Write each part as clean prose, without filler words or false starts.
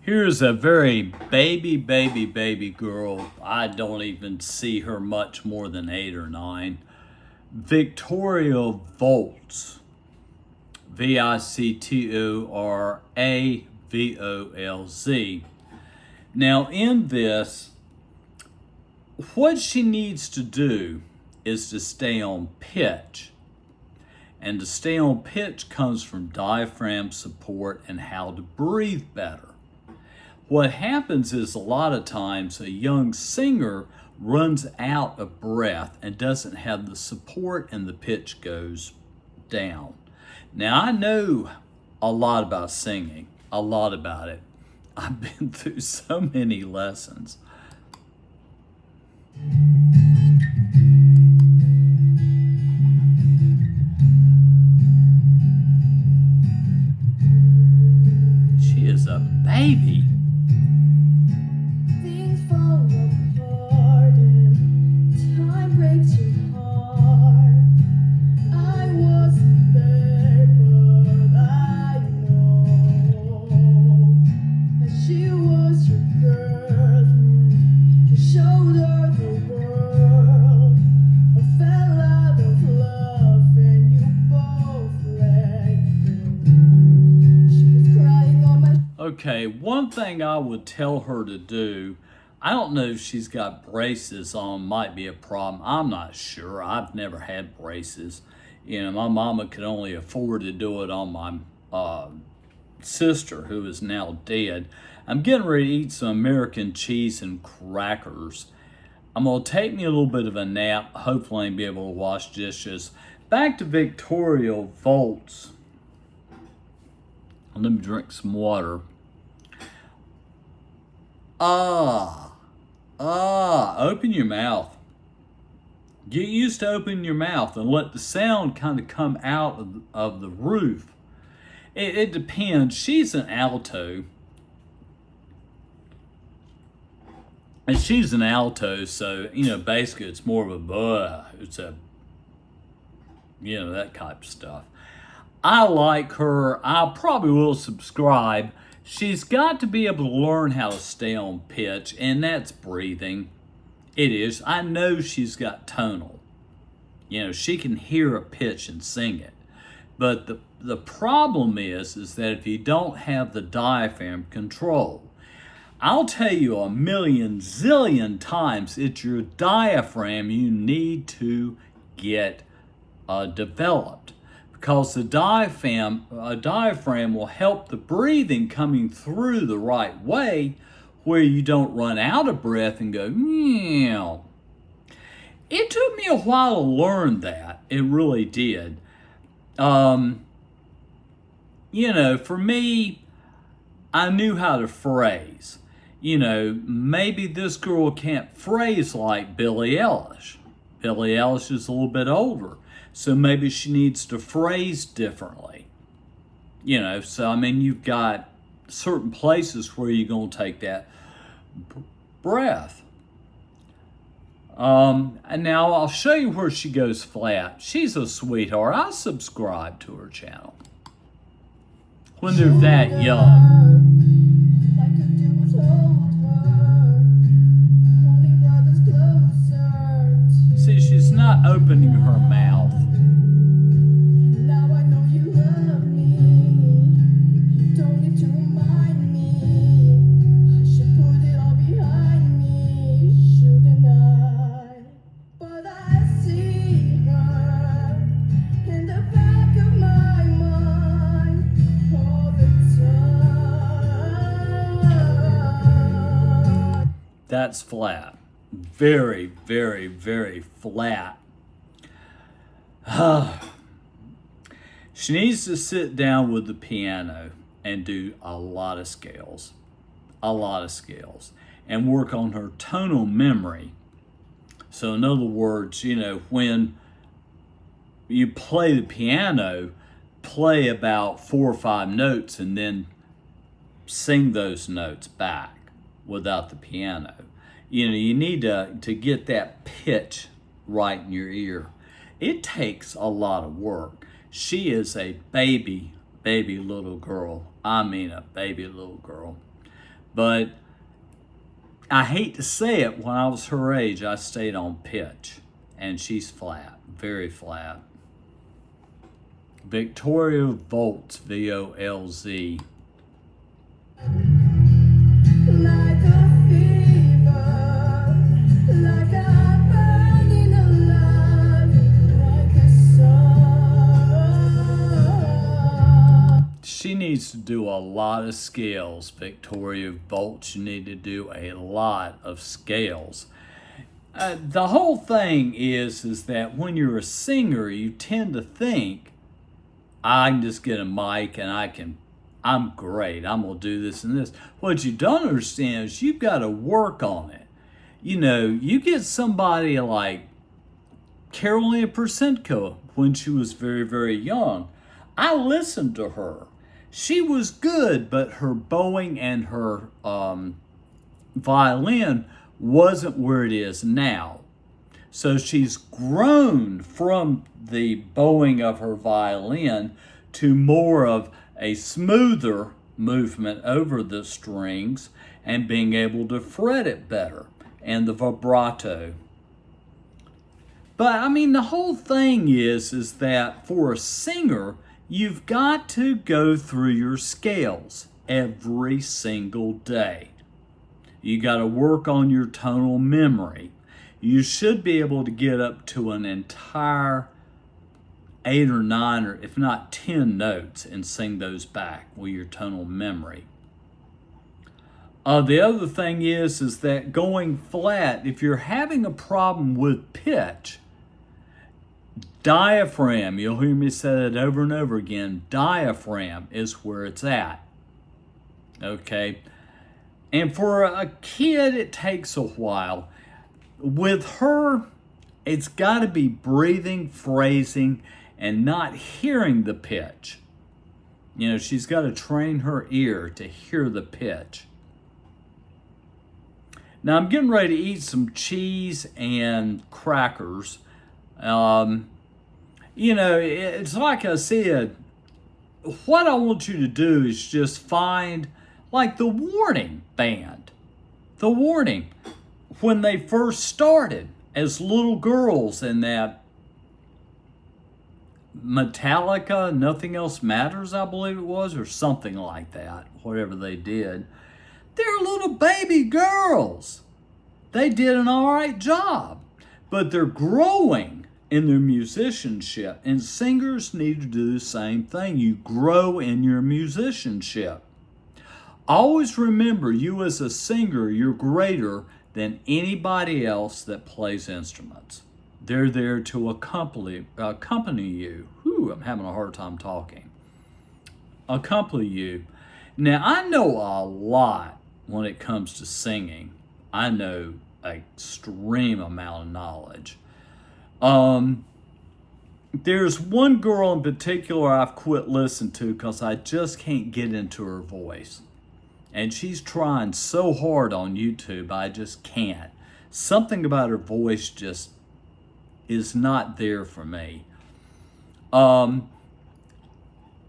Here's a very baby girl. I don't even see her much more than 8 or 9. Victoria Volz. Victoravolz. Now, in this, what she needs to do is to stay on pitch. And to stay on pitch comes from diaphragm support and how to breathe better. What happens is a lot of times a young singer runs out of breath and doesn't have the support and the pitch goes down. Now, I know a lot about singing, a lot about it. I've been through so many lessons. She is a baby. Things fall apart and time breaks your heart. I wasn't there, but I know that she was your girlfriend. You showed her the world. I fell out of love and you both let go. She was crying on my Okay, one thing I would tell her to do, I don't know if she's got braces on, might be a problem. I'm not sure. I've never had braces. My mama could only afford to do it on my sister, who is now dead. I'm getting ready to eat some American cheese and crackers. I'm going to take me a little bit of a nap, hopefully I'll be able to wash dishes. Back to Victoria Volz. Let me drink some water. Open your mouth. Get used to opening your mouth and let the sound kind of come out of the roof. It depends. She's an alto. And she's an alto, so, basically it's more of a buh. It's a, that type of stuff. I like her. I probably will subscribe. She's got to be able to learn how to stay on pitch, and that's breathing. It is. I know she's got tonal. She can hear a pitch and sing it. But the problem is that if you don't have the diaphragm control, I'll tell you a million zillion times, it's your diaphragm you need to get developed. Because the diaphragm will help the breathing coming through the right way, where you don't run out of breath and go, meow. It took me a while to learn that. It really did. For me, I knew how to phrase. Maybe this girl can't phrase like Billie Eilish. Billie Eilish is a little bit older. So maybe she needs to phrase differently. You've got certain places where you're going to take that breath. And now I'll show you where she goes flat. She's a sweetheart. I subscribe to her channel. When they're that young. I could do was hold her. Holding brothers closer. See, she's not opening her mouth. Now I know you love me. You don't need to remind me. I should put it all behind me, shouldn't I? But I see her in the back of my mind all the time. That's flat. Very, very, very flat. She needs to sit down with the piano and do a lot of scales, and work on her tonal memory. So in other words, when you play the piano, play about 4 or 5 notes and then sing those notes back without the piano. You need to get that pitch right in your ear. It takes a lot of work. She is a baby little girl. I mean a baby little girl. But I hate to say it, when I was her age, I stayed on pitch. And she's flat, very flat. Victoria Volz, V-O-L-Z. Like a fever, like a burning alive, like a sun. She needs to do a lot of scales, Victoria Volz. You need to do a lot of scales. The whole thing is that when you're a singer, you tend to think, I can just get a mic and I'm great. I'm going to do this and this. What you don't understand is you've got to work on it. You know, you get somebody like Carolina Porsenko when she was very, very young. I listened to her. She was good, but her bowing and her violin wasn't where it is now. So she's grown from the bowing of her violin to more of a smoother movement over the strings and being able to fret it better and the vibrato. But I mean, the whole thing is that for a singer, you've got to go through your scales every single day. You got to work on your tonal memory. You should be able to get up to an entire 8 or 9 or if not 10 notes and sing those back with your tonal memory. The other thing is that going flat, if you're having a problem with pitch, diaphragm, you'll hear me say that over and over again, diaphragm is where it's at. Okay? And for a kid, it takes a while. With her, it's got to be breathing, phrasing, and not hearing the pitch. You know, she's got to train her ear to hear the pitch. Now, I'm getting ready to eat some cheese and crackers. You know, it's like I said, what I want you to do is just find, like the Warning band. The Warning, when they first started as little girls in that Metallica, Nothing Else Matters, I believe it was, or something like that, whatever they did. They're little baby girls. They did an all right job, but they're growing in their musicianship, and singers need to do the same thing. You grow in your musicianship. Always remember, you as a singer, you're greater than anybody else that plays instruments. They're there to accompany you. Whew, I'm having a hard time talking. Accompany you. Now, I know a lot when it comes to singing. I know an extreme amount of knowledge. There's one girl in particular I've quit listening to because I just can't get into her voice. And she's trying so hard on YouTube, I just can't. Something about her voice just is not there for me.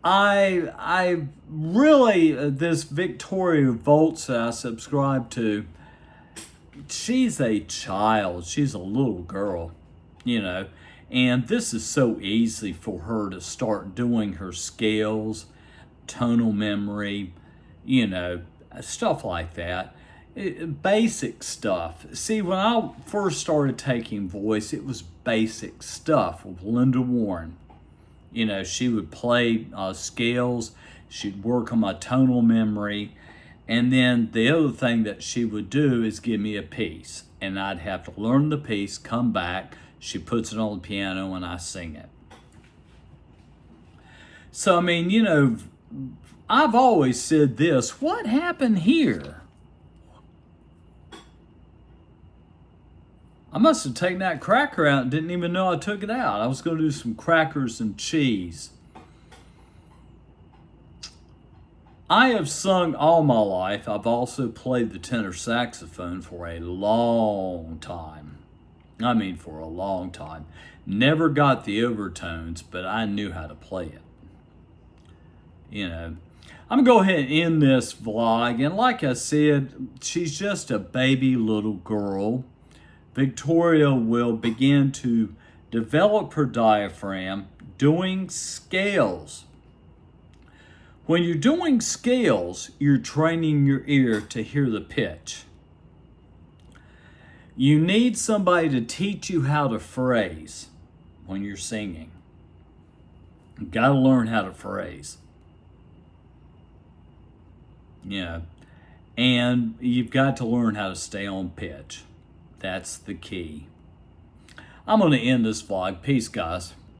I really, this Victoria Volz that I subscribe to, she's a child. She's a little girl, you know. And this is so easy for her to start doing her scales, tonal memory, you know, stuff like that. Basic stuff. See, when I first started taking voice, it was basic stuff with Linda Warren. You know, she would play scales, she'd work on my tonal memory, and then the other thing that she would do is give me a piece, and I'd have to learn the piece, come back, she puts it on the piano, and I sing it. So, I mean, you know, I've always said this, what happened here? I must have taken that cracker out and didn't even know I took it out. I was going to do some crackers and cheese. I have sung all my life. I've also played the tenor saxophone for a long time. I mean, for a long time. Never got the overtones, but I knew how to play it. You know, I'm going to go ahead and end this vlog. And like I said, she's just a baby little girl. Victoria will begin to develop her diaphragm doing scales. When you're doing scales, you're training your ear to hear the pitch. You need somebody to teach you how to phrase when you're singing. You got to learn how to phrase. Yeah. And you've got to learn how to stay on pitch. That's the key. I'm going to end this vlog. Peace, guys.